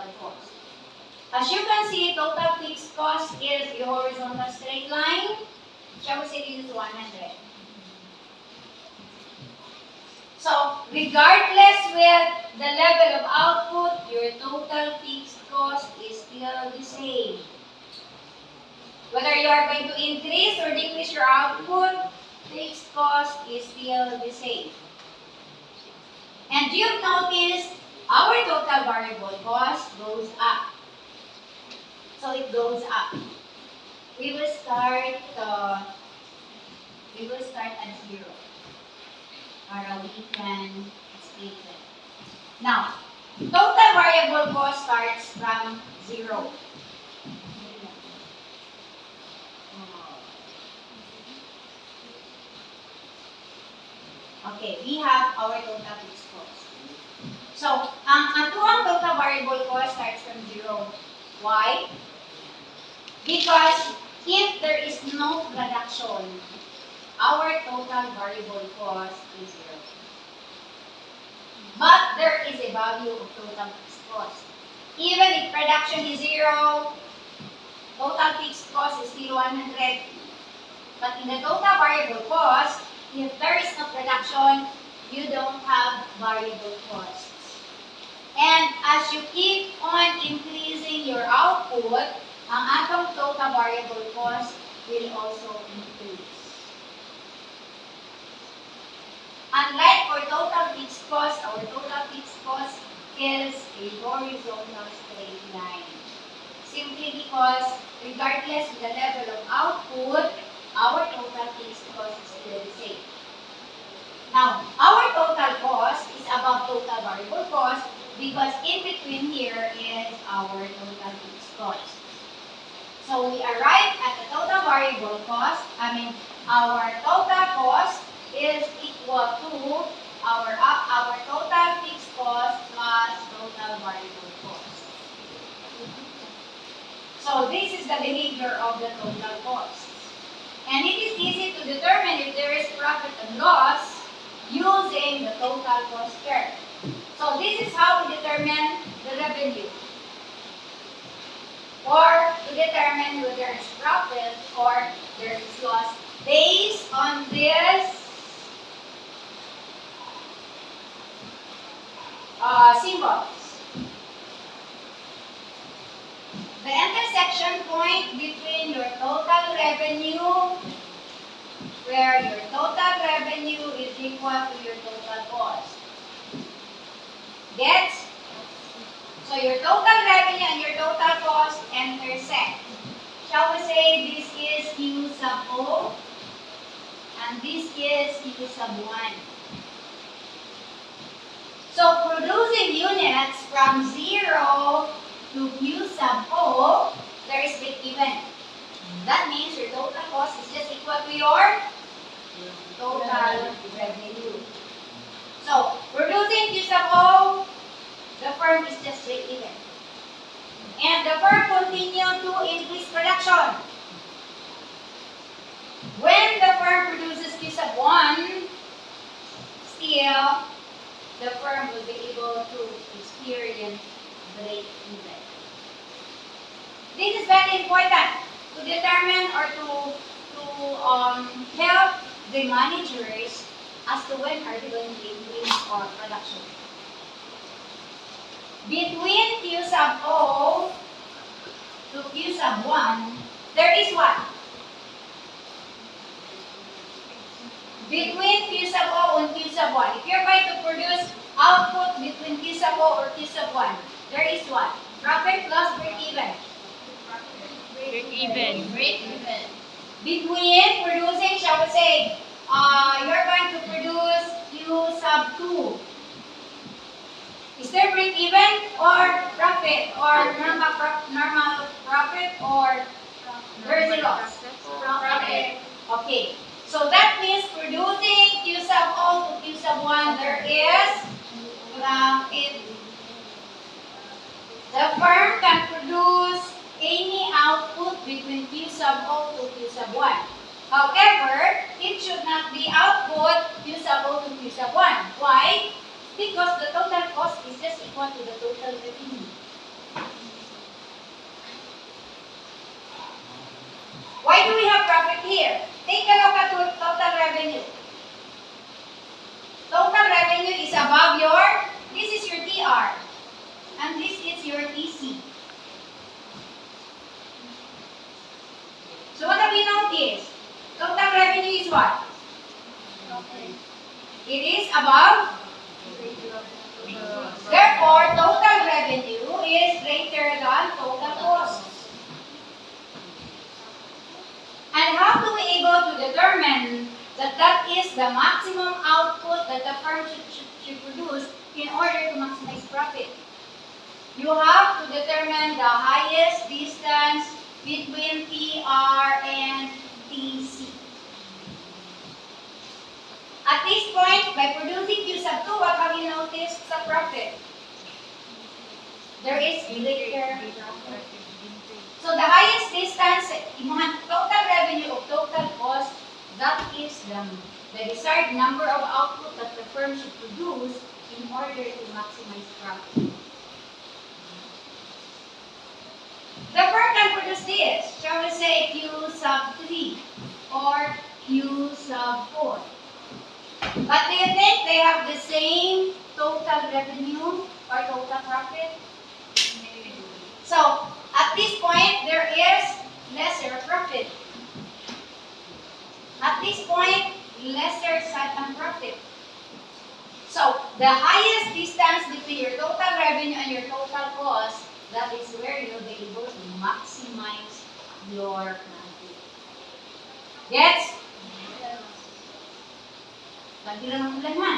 total cost. As you can see, total fixed cost is the horizontal straight line. Shall we say this is 100? So, regardless with the level of output, your total fixed cost is still the same. Whether you are going to increase or decrease your output, fixed cost is still the same. And you've noticed our total variable cost goes up. So it goes up. We will start at 0. Or we can split it. Now, total variable cost starts from 0. Okay, we have our total fixed cost. So, ang total variable cost starts from 0. Why? Because if there is no production, our total variable cost is 0. But there is a value of total fixed cost. Even if production is 0, total fixed cost is still 100. But in the total variable cost, if there is no production, you don't have variable costs. And as you keep on increasing your output, ang atong total variable cost will also increase. Unlike for total fixed cost, our total fixed cost is a horizontal straight line. Simply because regardless of the level of output, our total fixed cost is still the same. Now, our total cost is above total variable cost because in between here is our total fixed cost. So we arrive at the total variable cost, our total cost is equal to our total fixed cost plus total variable cost. So this is the behavior of the total cost. And it is easy to determine if there is profit and loss using the total cost curve. So this is how we determine the revenue, or to determine whether there is profit or there is loss based on this symbols. The intersection point between your total revenue, where your total revenue is equal to your total cost. Gets? So your total revenue and your total cost intersect. Shall we say this is Q sub O and this is Q sub 1. So producing units from 0 to Q sub O, there is break-even. That means your total cost is just equal to your total revenue. So, producing Q sub O, the firm is just break-even. And the firm continues to increase production. When the firm produces Q sub 1, still, the firm will be able to experience break-even. This is very important to determine or to help the managers as to when are they going to increase our production. Between Q sub O to Q sub 1, there is what? Between Q sub O and Q sub 1. If you're going to produce output between Q sub O or Q sub 1, there is what? Profit plus break-even. Break-even. Break-even. Between producing, shall we say, you're going to produce Q sub 2. Is there break-even or profit or normal profit or there is a loss? Profit. Okay. So that means producing Q sub O to Q sub 1, there is profit. The firm can produce any output between Q sub O to Q sub 1. However, it should not be output Q sub O to Q sub 1. Why? Because the total cost is just equal to the total revenue. here, take a look at total revenue. Total revenue is above this is your TR, and this is your TC. So what have we noticed? Total revenue is what? It is above. Therefore, total revenue is greater than total cost. And how do we able to determine that is the maximum output that the firm should produce in order to maximize profit? You have to determine the highest distance between TR and TC. At this point, by producing Q sub 2, what have you noticed sa profit? There is greater profit. So the highest distance, total revenue of total cost, that is the desired number of output that the firm should produce in order to maximize profit. The firm can produce this. Shall we say Q sub 3 or Q sub 4? But do you think they have the same total revenue or total profit? So, at this point, there is lesser profit. At this point, lesser certain profit. So, the highest distance between your total revenue and your total cost, that is where you'll be able to maximize your profit. Gets? Lagi lang ang ulan, ha?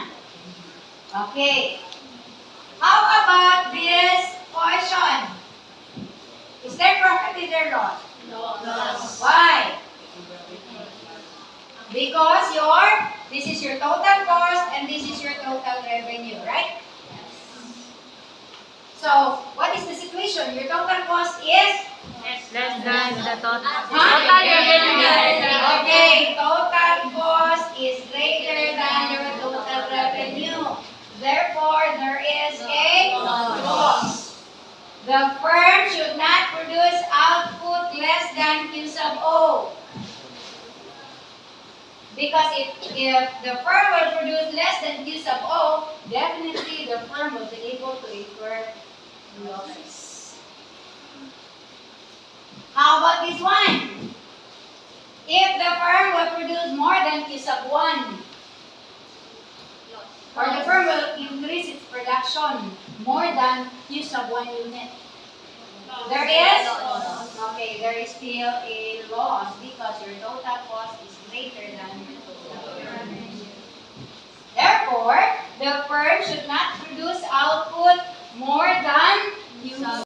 Okay. How about this portion? Is there profit, is there loss? Loss. Why? Because this is your total cost and this is your total revenue, right? Yes. So, what is the situation? Your total cost is? Less than the total. Total revenue. Okay, total cost is greater than your total revenue. Therefore, there is a loss. The firm should not produce output less than Q sub O. Because if the firm will produce less than Q sub O, definitely the firm will be able to incur losses. How about this one? If the firm will produce more than Q sub 1, or the firm will increase its production more than Q sub 1 unit, there is? Okay, there is still a loss because your total cost is greater than your total revenue. Therefore, the firm should not produce output more than